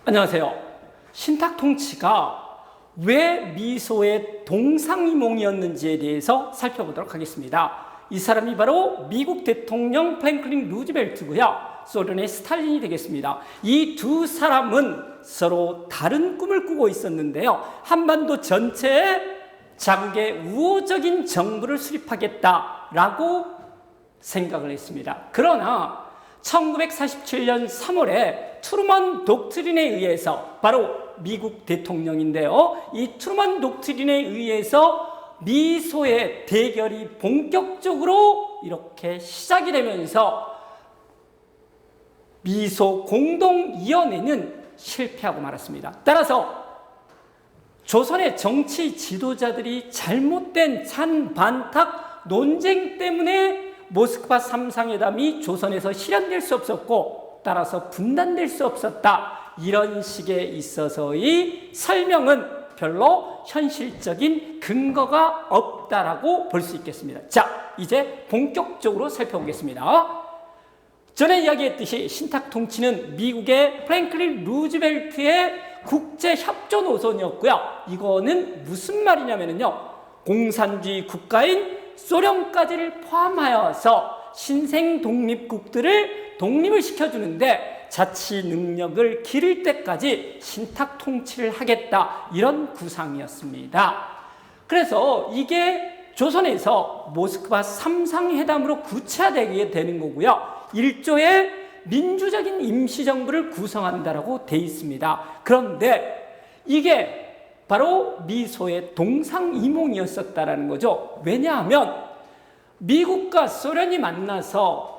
안녕하세요. 신탁 통치가 왜 미소의 동상이몽이었는지에 대해서 살펴보도록 하겠습니다. 이 사람이 바로 미국 대통령 프랭클린 루즈벨트고요. 소련의 스탈린이 되겠습니다. 이 두 사람은 서로 다른 꿈을 꾸고 있었는데요. 한반도 전체에 자국의 우호적인 정부를 수립하겠다라고 생각을 했습니다. 그러나 1947년 3월에 트루먼 독트린에 의해서, 바로 미국 대통령인데요, 이 트루먼 독트린에 의해서 미소의 대결이 본격적으로 이렇게 시작이 되면서 미소 공동위원회는 실패하고 말았습니다. 따라서 조선의 정치 지도자들이 잘못된 찬반탁 논쟁 때문에 모스크바 3상회담이 조선에서 실현될 수 없었고, 따라서 분단될 수 없었다, 이런 식에 있어서의 설명은 별로 현실적인 근거가 없다라고 볼 수 있겠습니다. 자, 이제 본격적으로 살펴보겠습니다. 전에 이야기했듯이 신탁 통치는 미국의 프랭클린 루즈벨트의 국제 협조 노선이었고요. 이거는 무슨 말이냐면요, 공산주의 국가인 소련까지를 포함하여서 신생 독립국들을 독립을 시켜주는데 자치 능력을 기를 때까지 신탁 통치를 하겠다, 이런 구상이었습니다. 그래서 이게 조선에서 모스크바 3상회담으로 구체화되게 되는 거고요. 일조의 민주적인 임시정부를 구성한다라고 돼 있습니다. 그런데 이게 바로 미소의 동상이몽이었었다라는 거죠. 왜냐하면 미국과 소련이 만나서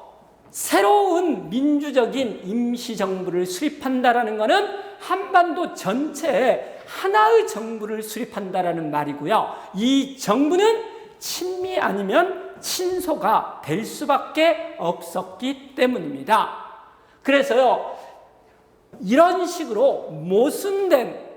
새로운 민주적인 임시정부를 수립한다라는 것은 한반도 전체에 하나의 정부를 수립한다라는 말이고요. 이 정부는 친미 아니면 친소가 될 수밖에 없었기 때문입니다. 그래서요, 이런 식으로 모순된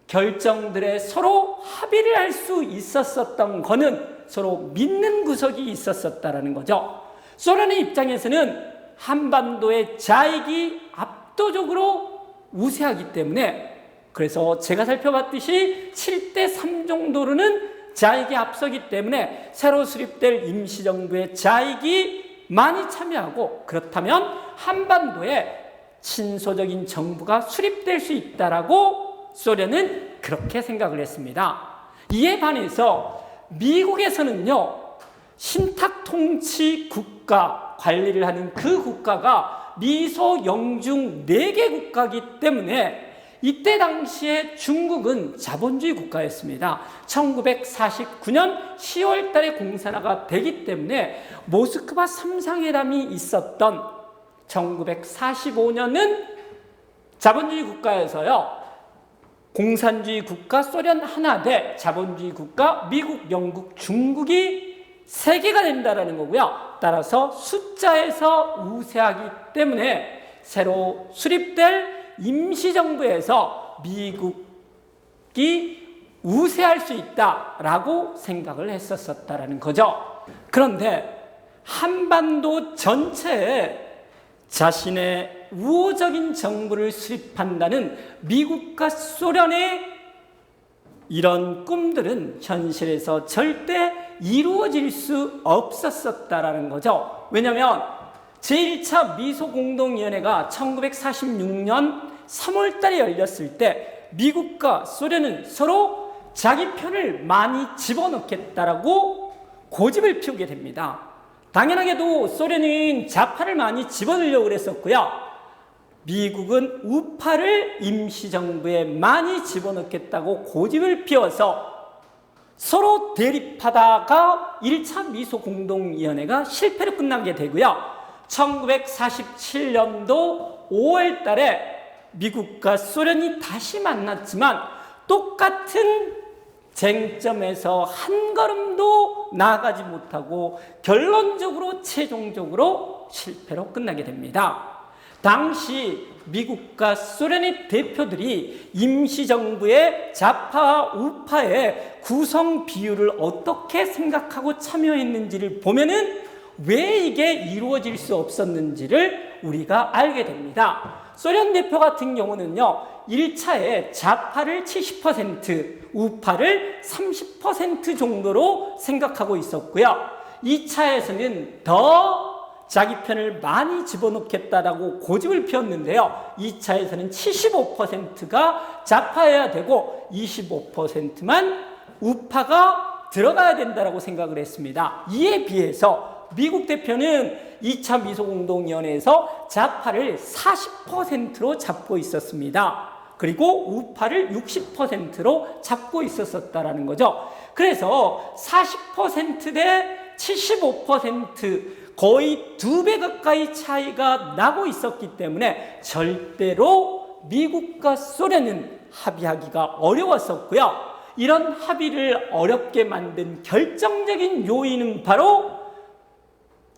결정들에 서로 합의를 할 수 있었었던 거는 서로 믿는 구석이 있었었다라는 거죠. 소련의 입장에서는 한반도의 자익이 압도적으로 우세하기 때문에, 그래서 제가 살펴봤듯이 7대3 정도로는 자익이 앞서기 때문에 새로 수립될 임시정부의 자익이 많이 참여하고, 그렇다면 한반도에 친소적인 정부가 수립될 수 있다라고 소련은 그렇게 생각을 했습니다. 이에 반해서 미국에서는요, 신탁 통치 국가 관리를 하는 그 국가가 미소 영중 4개 국가이기 때문에 이때 당시에 중국은 자본주의 국가였습니다. 1949년 10월 달에 공산화가 되기 때문에 모스크바 3상회담이 있었던 1945년은 자본주의 국가에서요, 공산주의 국가 소련 하나 대 자본주의 국가 미국, 영국, 중국이 3개가 된다라는 거고요. 따라서 숫자에서 우세하기 때문에 새로 수립될 임시정부에서 미국이 우세할 수 있다라고 생각을 했었다라는 거죠. 그런데 한반도 전체에 자신의 우호적인 정부를 수립한다는 미국과 소련의 이런 꿈들은 현실에서 절대 이루어질 수 없었다라는 거죠. 왜냐하면 제1차 미소공동위원회가 1946년 3월 달에 열렸을 때 미국과 소련은 서로 자기 편을 많이 집어넣겠다라고 고집을 피우게 됩니다. 당연하게도 소련은 좌파를 많이 집어넣으려고 그랬었고요. 미국은 우파를 임시정부에 많이 집어넣겠다고 고집을 피워서 서로 대립하다가 1차 미소공동위원회가 실패로 끝나게 되고요. 1947년도 5월 달에 미국과 소련이 다시 만났지만 똑같은 쟁점에서 한 걸음도 나아가지 못하고 결론적으로 최종적으로 실패로 끝나게 됩니다. 당시 미국과 소련의 대표들이 임시정부의 좌파와 우파의 구성 비율을 어떻게 생각하고 참여했는지를 보면은 왜 이게 이루어질 수 없었는지를 우리가 알게 됩니다. 소련 대표 같은 경우는요, 1차에 좌파를 70%, 우파를 30% 정도로 생각하고 있었고요. 2차에서는 더 자기 편을 많이 집어넣겠다라고 고집을 피웠는데요. 2차에서는 75%가 좌파여야 되고 25%만 우파가 들어가야 된다고 생각을 했습니다. 이에 비해서 미국 대표는 2차 미소공동위원회에서 좌파를 40%로 잡고 있었습니다. 그리고 우파를 60%로 잡고 있었다라는 거죠. 그래서 40% 대 75% 거의 2배 가까이 차이가 나고 있었기 때문에 절대로 미국과 소련은 합의하기가 어려웠었고요. 이런 합의를 어렵게 만든 결정적인 요인은 바로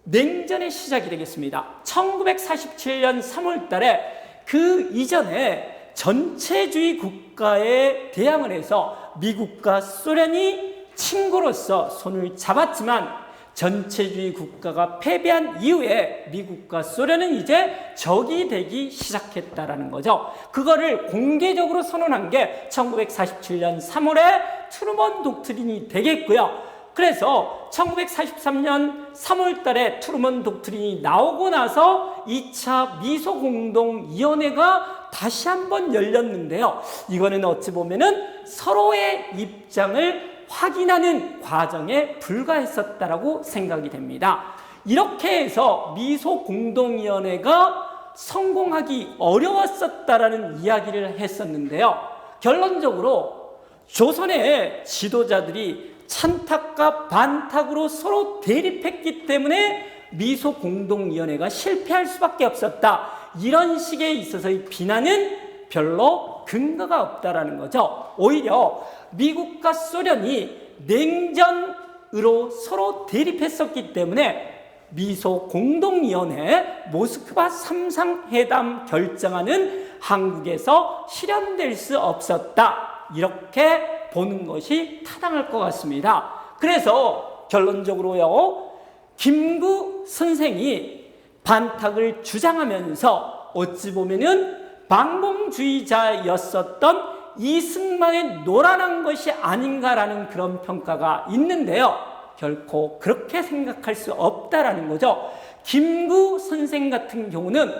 냉전의 시작이 되겠습니다. 1947년 3월 달에 그 이전에 전체주의 국가에 대항을 해서 미국과 소련이 친구로서 손을 잡았지만 전체주의 국가가 패배한 이후에 미국과 소련은 이제 적이 되기 시작했다라는 거죠. 그거를 공개적으로 선언한 게 1947년 3월에 트루먼 독트린이 되겠고요. 그래서 1943년 3월 달에 트루먼 독트린이 나오고 나서 2차 미소공동위원회가 다시 한번 열렸는데요. 이거는 어찌 보면은 서로의 입장을 확인하는 과정에 불과했었다라고 생각이 됩니다. 이렇게 해서 미소공동위원회가 성공하기 어려웠었다라는 이야기를 했었는데요. 결론적으로 조선의 지도자들이 찬탁과 반탁으로 서로 대립했기 때문에 미소공동위원회가 실패할 수밖에 없었다. 이런 식에 있어서의 비난은 별로 근거가 없다라는 거죠. 오히려 미국과 소련이 냉전으로 서로 대립했었기 때문에 미소공동위원회 모스크바 3상회담 결정안은 한국에서 실현될 수 없었다. 이렇게 보는 것이 타당할 것 같습니다. 그래서 결론적으로요, 김구 선생이 반탁을 주장하면서 어찌 보면은 반공주의자였었던 이승만에 노란한 것이 아닌가라는 그런 평가가 있는데요. 결코 그렇게 생각할 수 없다라는 거죠. 김구 선생 같은 경우는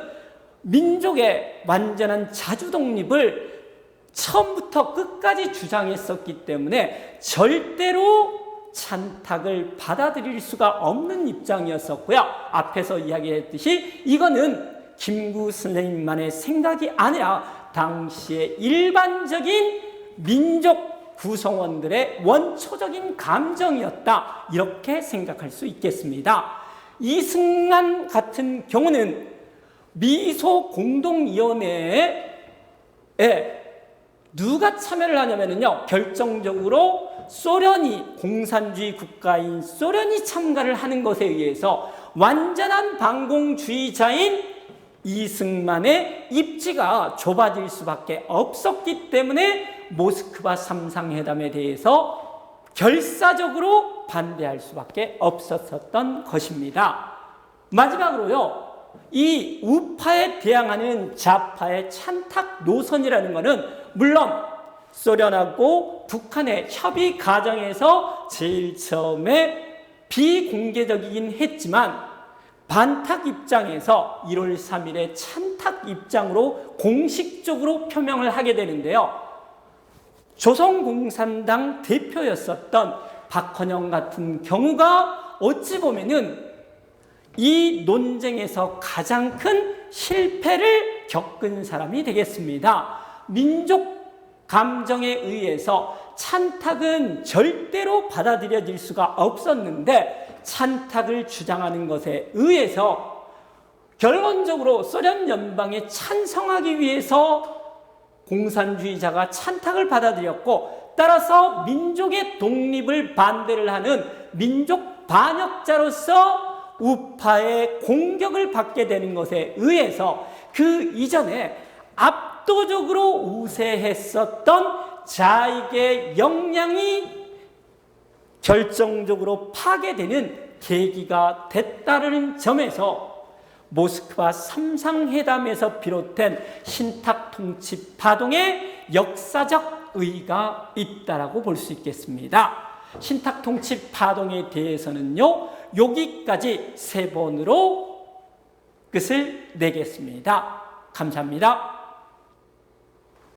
민족의 완전한 자주 독립을 처음부터 끝까지 주장했었기 때문에 절대로 찬탁을 받아들일 수가 없는 입장이었었고요. 앞에서 이야기했듯이 이거는 김구 선생님만의 생각이 아니라 당시의 일반적인 민족 구성원들의 원초적인 감정이었다. 이렇게 생각할 수 있겠습니다. 이승만 같은 경우는 미소공동위원회에 누가 참여를 하냐면요, 결정적으로 소련이, 공산주의 국가인 소련이 참가를 하는 것에 의해서 완전한 반공주의자인 이승만의 입지가 좁아질 수밖에 없었기 때문에 모스크바 3상회담에 대해서 결사적으로 반대할 수밖에 없었던 것입니다. 마지막으로요, 이 우파에 대항하는 좌파의 찬탁 노선이라는 것은 물론 소련하고 북한의 협의 과정에서 제일 처음에 비공개적이긴 했지만 반탁 입장에서 1월 3일에 찬탁 입장으로 공식적으로 표명을 하게 되는데요. 조선공산당 대표였었던 박헌영 같은 경우가 어찌 보면은 이 논쟁에서 가장 큰 실패를 겪은 사람이 되겠습니다. 민족 감정에 의해서 찬탁은 절대로 받아들여질 수가 없었는데 찬탁을 주장하는 것에 의해서 결론적으로 소련 연방에 찬성하기 위해서 공산주의자가 찬탁을 받아들였고, 따라서 민족의 독립을 반대를 하는 민족 반역자로서 우파의 공격을 받게 되는 것에 의해서 그 이전에 압도적으로 우세했었던 좌익의 역량이 결정적으로 파괴되는 계기가 됐다는 점에서 모스크바 삼상회담에서 비롯된 신탁 통치 파동에 역사적 의의가 있다라고 볼 수 있겠습니다. 신탁 통치 파동에 대해서는요, 여기까지 3번으로 끝을 내겠습니다. 감사합니다.